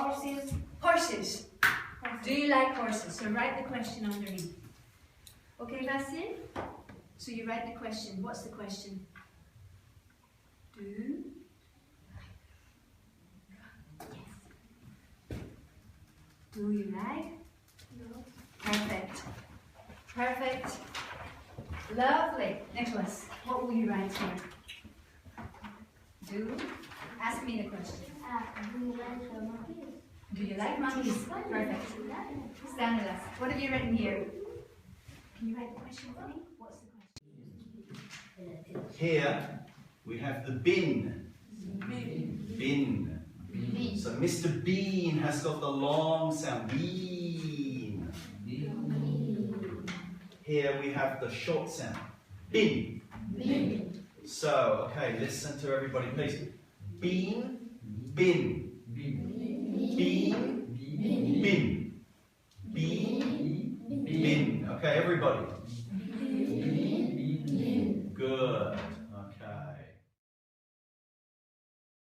Horses. Horses. Do you like horses? So write the question underneath. Okay, Vassil? So you write the question. What's the question? Do. Yes. Do you like? No. Perfect. Perfect. Lovely. Nicholas, what will you write here? Do. Ask me the question. Do you like monkeys? Do you like monkeys? Perfect. Stanislav, what have you written here? Can you write the question for me? What's the question? Here we have the bin. Bin. So Mr. Bean has got the long sound. Bean. Here we have the short sound. Bin. So, okay, listen to everybody, please. Bean, bin. Bean, bin. Bean, bin. Okay, everybody.